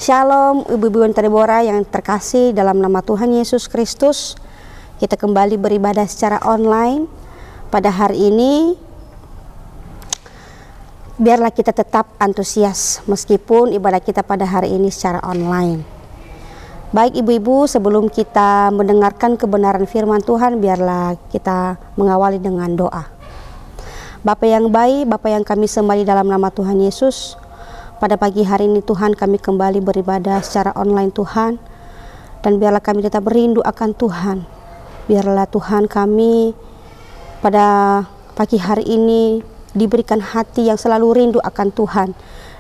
Shalom ibu-ibu wanita Deborah yang terkasih dalam nama Tuhan Yesus Kristus. Kita kembali beribadah secara online pada hari ini. Biarlah kita tetap antusias meskipun ibadah kita pada hari ini secara online. Baik ibu-ibu, sebelum kita mendengarkan kebenaran firman Tuhan, biarlah kita mengawali dengan doa. Bapa yang baik, Bapa yang kami sembah di dalam nama Tuhan Yesus, pada pagi hari ini Tuhan kami kembali beribadah secara online Tuhan, dan biarlah kami tetap rindu akan Tuhan. Biarlah Tuhan kami pada pagi hari ini diberikan hati yang selalu rindu akan Tuhan.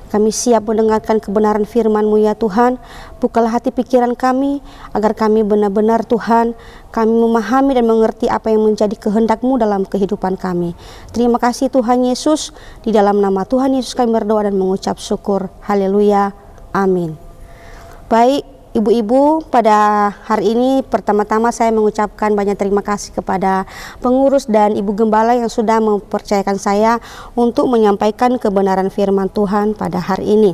Kami siap mendengarkan kebenaran firman-Mu ya Tuhan. Bukalah hati pikiran kami agar kami benar-benar Tuhan, kami memahami dan mengerti apa yang menjadi kehendak-Mu dalam kehidupan kami. Terima kasih Tuhan Yesus. Di dalam nama Tuhan Yesus kami berdoa dan mengucap syukur. Haleluya. Amin. Baik ibu-ibu, pada hari ini pertama-tama saya mengucapkan banyak terima kasih kepada pengurus dan ibu gembala yang sudah mempercayakan saya untuk menyampaikan kebenaran firman Tuhan pada hari ini.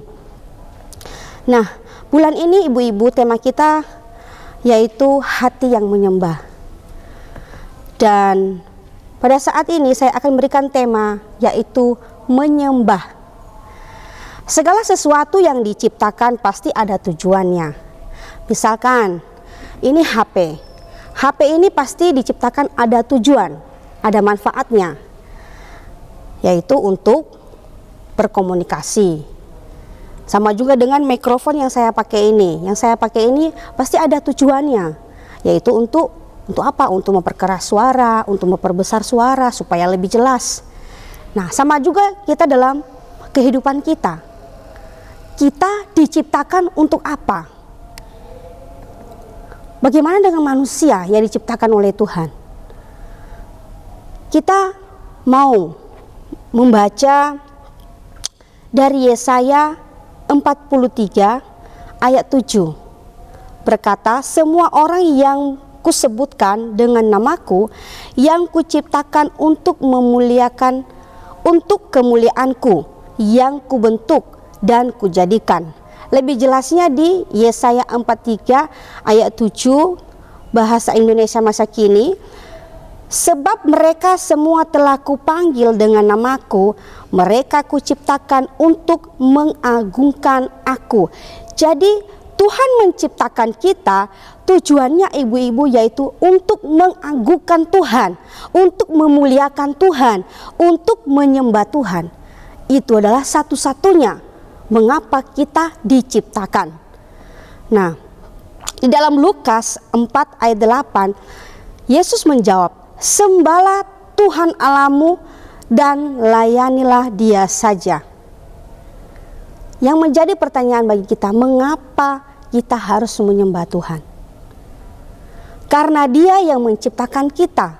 Nah, bulan ini ibu-ibu tema kita yaitu hati yang menyembah. Dan pada saat ini saya akan memberikan tema yaitu menyembah. Segala sesuatu yang diciptakan pasti ada tujuannya. Misalkan ini HP. HP ini pasti diciptakan ada tujuan, ada manfaatnya, yaitu untuk berkomunikasi. Sama juga dengan mikrofon yang saya pakai ini. Yang saya pakai ini pasti ada tujuannya, yaitu untuk apa? Untuk memperkeras suara, untuk memperbesar suara supaya lebih jelas. Nah, sama juga kita dalam kehidupan kita. Kita diciptakan untuk apa? Bagaimana dengan manusia yang diciptakan oleh Tuhan? Kita mau membaca dari Yesaya 43 ayat 7. Berkata, semua orang yang kusebutkan dengan namaku, yang kuciptakan untuk memuliakan, untuk kemuliaanku, yang kubentuk dan kujadikan. Lebih jelasnya di Yesaya 43 ayat 7 bahasa Indonesia masa kini. Sebab mereka semua telah kupanggil dengan namaku, mereka kuciptakan untuk mengagungkan aku. Jadi Tuhan menciptakan kita, tujuannya ibu-ibu yaitu untuk mengagungkan Tuhan, untuk memuliakan Tuhan, untuk menyembah Tuhan. Itu adalah satu-satunya mengapa kita diciptakan. Nah, di dalam Lukas 4 ayat 8, Yesus menjawab, sembahlah Tuhan Allahmu dan layanilah Dia saja. Yang menjadi pertanyaan bagi kita, mengapa kita harus menyembah Tuhan? Karena Dia yang menciptakan kita.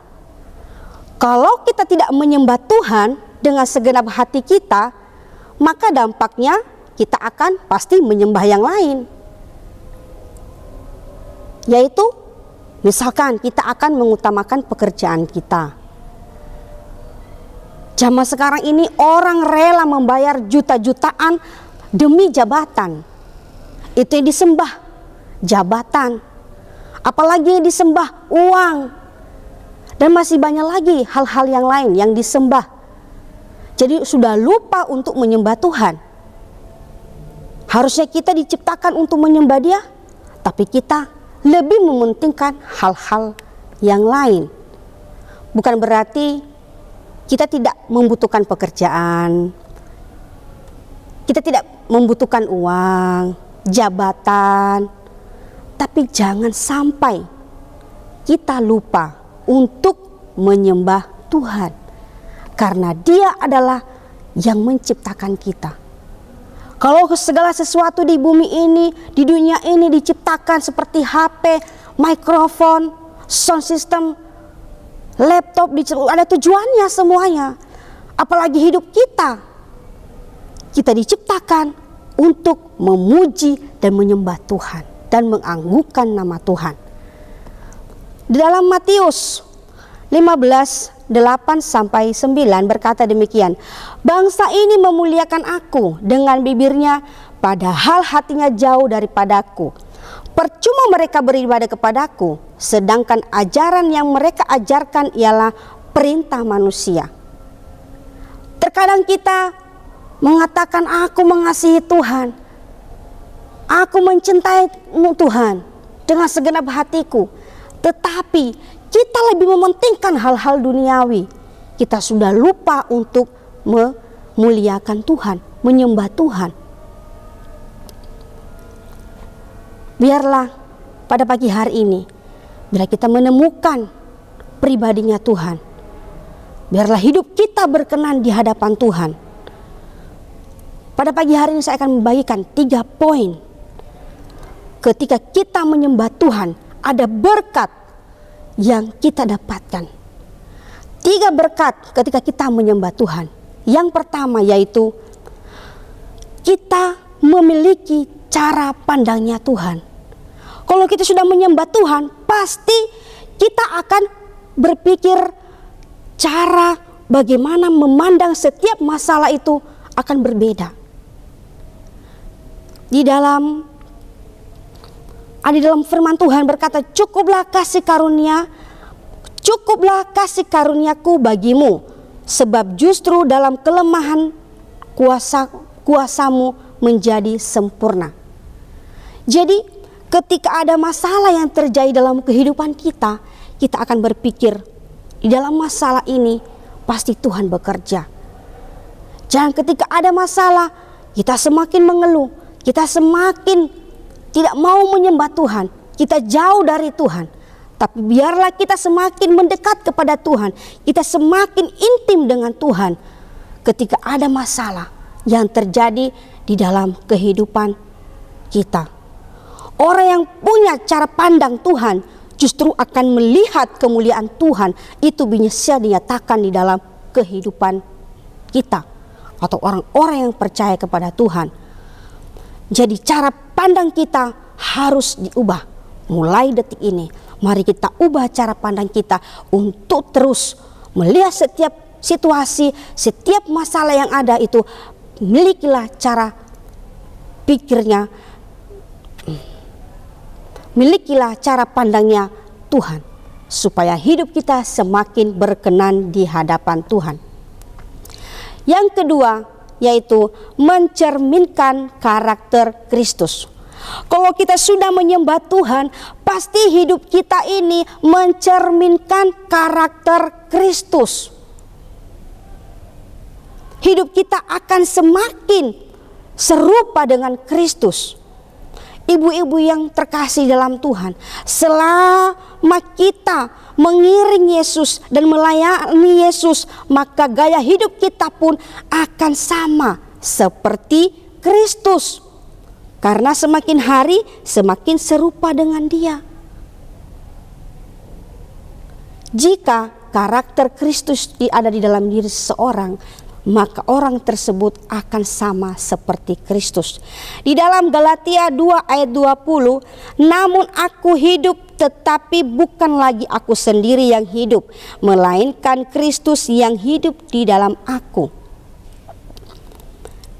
Kalau kita tidak menyembah Tuhan dengan segenap hati kita, maka dampaknya kita akan pasti menyembah yang lain. Yaitu misalkan kita akan mengutamakan pekerjaan kita. Zaman sekarang ini orang rela membayar juta-jutaan demi jabatan. Itu yang disembah, jabatan. Apalagi yang disembah, uang. Dan masih banyak lagi hal-hal yang lain yang disembah. Jadi sudah lupa untuk menyembah Tuhan. Harusnya kita diciptakan untuk menyembah Dia, tapi kita lebih mementingkan hal-hal yang lain. Bukan berarti kita tidak membutuhkan pekerjaan, kita tidak membutuhkan uang, jabatan, tapi jangan sampai kita lupa untuk menyembah Tuhan. Karena Dia adalah yang menciptakan kita. Kalau segala sesuatu di bumi ini, di dunia ini diciptakan seperti HP, mikrofon, sound system, laptop, ada tujuannya semuanya. Apalagi hidup kita. Kita diciptakan untuk memuji dan menyembah Tuhan dan mengagungkan nama Tuhan. Di dalam Matius 15:8-9 berkata demikian, bangsa ini memuliakan aku dengan bibirnya, padahal hatinya jauh daripadaku. Percuma mereka beribadah kepadaku, sedangkan ajaran yang mereka ajarkan ialah perintah manusia. Terkadang kita mengatakan, aku mengasihi Tuhan, aku mencintai Tuhan dengan segenap hatiku. Tetapi kita lebih mementingkan hal-hal duniawi. Kita sudah lupa untuk memuliakan Tuhan, menyembah Tuhan. Biarlah pada pagi hari ini, bila kita menemukan pribadinya Tuhan, biarlah hidup kita berkenan di hadapan Tuhan. Pada pagi hari ini saya akan membagikan 3 poin. Ketika kita menyembah Tuhan, ada berkat yang kita dapatkan. 3 berkat ketika kita menyembah Tuhan. Yang pertama yaitu kita memiliki cara pandangnya Tuhan. Kalau kita sudah menyembah Tuhan, pasti kita akan berpikir cara bagaimana memandang setiap masalah itu akan berbeda. Di dalam firman Tuhan berkata, cukuplah karuniaku bagimu, sebab justru dalam kelemahan kuasamu menjadi sempurna. Jadi ketika ada masalah yang terjadi dalam kehidupan kita, kita akan berpikir, di dalam masalah ini pasti Tuhan bekerja. Jangan ketika ada masalah kita semakin mengeluh, kita semakin tidak mau menyembah Tuhan, kita jauh dari Tuhan. Tapi biarlah kita semakin mendekat kepada Tuhan, kita semakin intim dengan Tuhan ketika ada masalah yang terjadi di dalam kehidupan kita. Orang yang punya cara pandang Tuhan justru akan melihat kemuliaan Tuhan itu bisa dinyatakan di dalam kehidupan kita atau orang-orang yang percaya kepada Tuhan. Jadi cara pandang kita harus diubah. Mulai detik ini, mari kita ubah cara pandang kita untuk terus melihat setiap situasi, setiap masalah yang ada itu, milikilah cara pikirnya, milikilah cara pandangnya Tuhan, supaya hidup kita semakin berkenan di hadapan Tuhan. Yang kedua yaitu mencerminkan karakter Kristus. Kalau kita sudah menyembah Tuhan, pasti hidup kita ini mencerminkan karakter Kristus. Hidup kita akan semakin serupa dengan Kristus. Ibu-ibu yang terkasih dalam Tuhan, selama kita mengiring Yesus dan melayani Yesus, maka gaya hidup kita pun akan sama seperti Kristus. Karena semakin hari semakin serupa dengan Dia. Jika karakter Kristus ada di dalam diri seseorang, maka orang tersebut akan sama seperti Kristus. Di dalam Galatia 2 ayat 20, namun aku hidup tetapi bukan lagi aku sendiri yang hidup, melainkan Kristus yang hidup di dalam aku.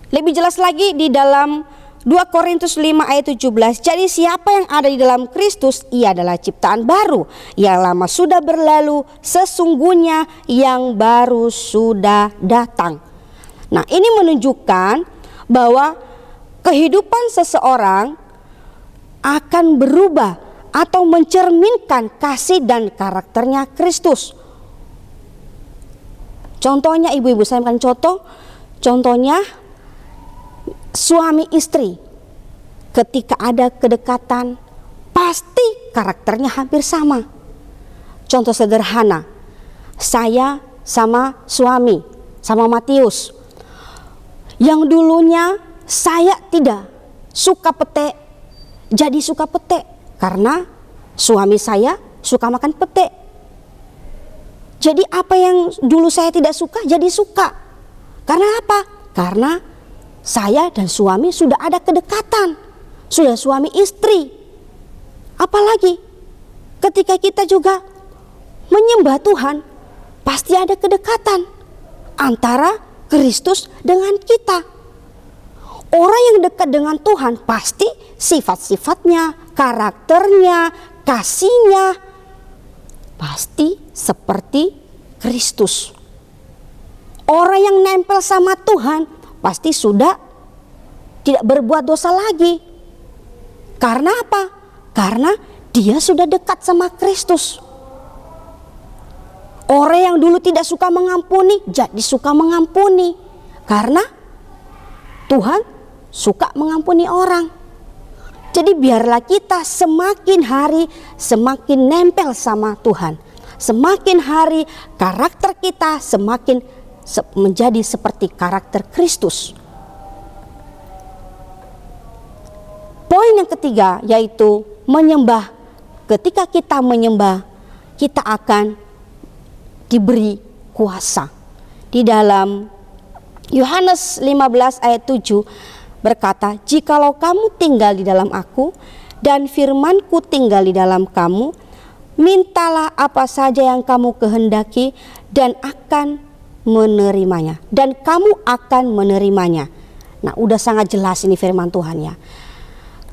Lebih jelas lagi di dalam 2 Korintus 5 ayat 17, jadi siapa yang ada di dalam Kristus, ia adalah ciptaan baru. Yang lama sudah berlalu, sesungguhnya yang baru sudah datang. Nah, ini menunjukkan bahwa kehidupan seseorang akan berubah atau mencerminkan kasih dan karakternya Kristus. Contohnya ibu-ibu, saya akan contohnya suami istri, ketika ada kedekatan pasti karakternya hampir sama. Contoh sederhana, saya sama suami, sama Matius, yang dulunya saya tidak suka pete, jadi suka pete karena suami saya suka makan pete. Jadi apa yang dulu saya tidak suka jadi suka. Karena apa? Karena saya dan suami sudah ada kedekatan, sudah suami istri. Apalagi ketika kita juga menyembah Tuhan, pasti ada kedekatan antara Kristus dengan kita. Orang yang dekat dengan Tuhan pasti sifat-sifatnya, karakternya, kasihnya pasti seperti Kristus. Orang yang nempel sama Tuhan pasti sudah tidak berbuat dosa lagi. Karena apa? Karena dia sudah dekat sama Kristus. Orang yang dulu tidak suka mengampuni jadi suka mengampuni, karena Tuhan suka mengampuni orang. Jadi biarlah kita semakin hari semakin nempel sama Tuhan. Semakin hari karakter kita semakin menjadi seperti karakter Kristus. Poin yang ketiga yaitu menyembah. Ketika kita menyembah, kita akan diberi kuasa. Di dalam Yohanes 15 ayat 7 berkata, "Jikalau kamu tinggal di dalam aku dan firman-Ku tinggal di dalam kamu, mintalah apa saja yang kamu kehendaki dan akan menerimanya." Dan kamu akan menerimanya. Nah, udah sangat jelas ini firman Tuhan ya.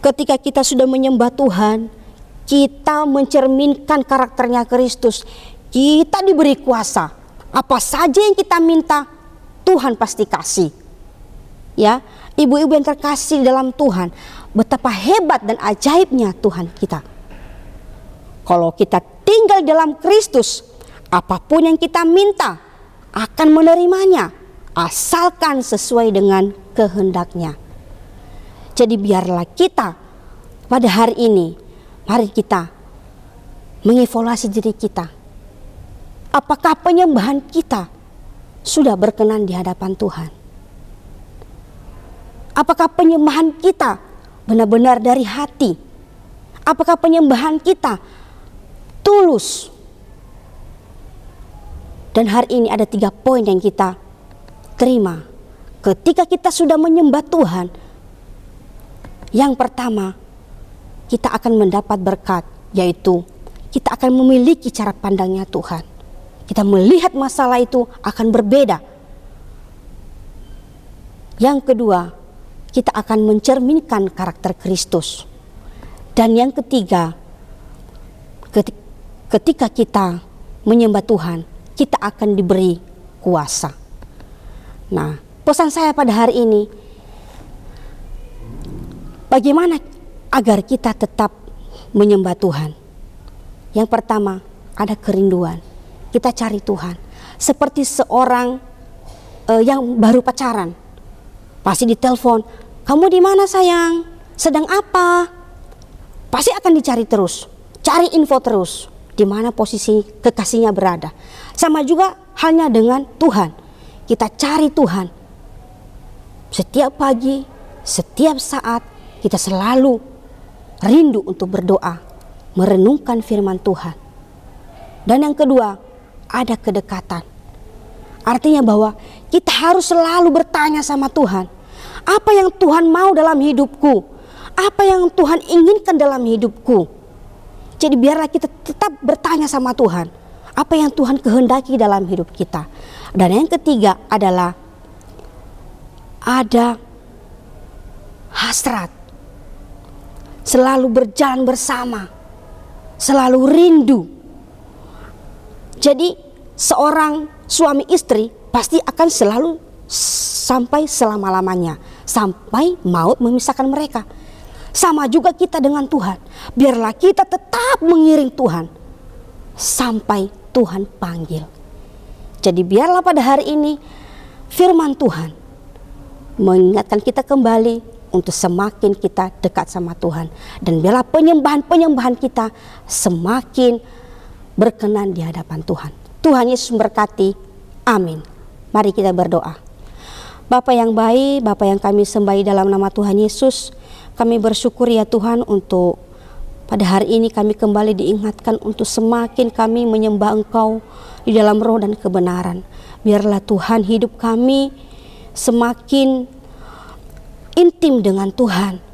Ketika kita sudah menyembah Tuhan, kita mencerminkan karakternya Kristus. Kita diberi kuasa. Apa saja yang kita minta, Tuhan pasti kasih. Ya, ibu-ibu yang terkasih dalam Tuhan, betapa hebat dan ajaibnya Tuhan kita. Kalau kita tinggal dalam Kristus, apapun yang kita minta akan menerimanya, asalkan sesuai dengan kehendaknya. Jadi biarlah kita pada hari ini, mari kita mengevaluasi diri kita. Apakah penyembahan kita sudah berkenan di hadapan Tuhan? Apakah penyembahan kita benar-benar dari hati? Apakah penyembahan kita tulus? Dan hari ini ada 3 poin yang kita terima. Ketika kita sudah menyembah Tuhan, yang pertama, kita akan mendapat berkat, yaitu kita akan memiliki cara pandangnya Tuhan. Kita melihat masalah itu akan berbeda. Yang kedua, kita akan mencerminkan karakter Kristus. Dan yang ketiga, ketika kita menyembah Tuhan, kita akan diberi kuasa. Nah, pesan saya pada hari ini, bagaimana agar kita tetap menyembah Tuhan? Yang pertama, ada kerinduan. Kita cari Tuhan. Seperti seorang yang baru pacaran, pasti ditelepon, "Kamu di mana sayang? Sedang apa?" Pasti akan dicari terus, cari info terus, di mana posisi kekasihnya berada. Sama juga halnya dengan Tuhan. Kita cari Tuhan. Setiap pagi, setiap saat, kita selalu rindu untuk berdoa, merenungkan firman Tuhan. Dan yang kedua, ada kedekatan. Artinya bahwa kita harus selalu bertanya sama Tuhan, apa yang Tuhan mau dalam hidupku? Apa yang Tuhan inginkan dalam hidupku? Jadi biarlah kita tetap bertanya sama Tuhan, apa yang Tuhan kehendaki dalam hidup kita. Dan yang ketiga adalah ada hasrat. Selalu berjalan bersama, selalu rindu. Jadi seorang suami istri pasti akan selalu sampai selama-lamanya, sampai maut memisahkan mereka. Sama juga kita dengan Tuhan. Biarlah kita tetap mengiring Tuhan sampai Tuhan panggil. Jadi biarlah pada hari ini firman Tuhan mengingatkan kita kembali untuk semakin kita dekat sama Tuhan. Dan biarlah penyembahan-penyembahan kita semakin berkenan di hadapan Tuhan. Tuhan Yesus memberkati. Amin. Mari kita berdoa. Bapa yang baik, Bapa yang kami sembahi dalam nama Tuhan Yesus, kami bersyukur ya Tuhan untuk pada hari ini kami kembali diingatkan untuk semakin kami menyembah Engkau di dalam roh dan kebenaran. Biarlah Tuhan hidup kami semakin intim dengan Tuhan,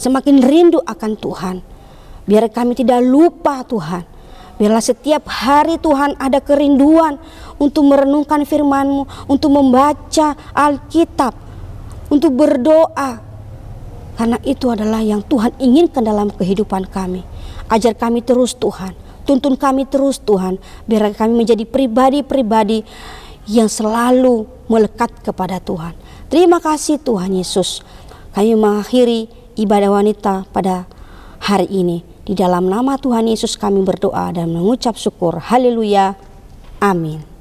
semakin rindu akan Tuhan. Biar kami tidak lupa Tuhan. Biarlah setiap hari Tuhan ada kerinduan untuk merenungkan firman-Mu, untuk membaca Alkitab, untuk berdoa. Karena itu adalah yang Tuhan inginkan dalam kehidupan kami. Ajar kami terus Tuhan, tuntun kami terus Tuhan, biar kami menjadi pribadi-pribadi yang selalu melekat kepada Tuhan. Terima kasih Tuhan Yesus. Kami mengakhiri ibadah wanita pada hari ini. Di dalam nama Tuhan Yesus kami berdoa dan mengucap syukur. Haleluya. Amin.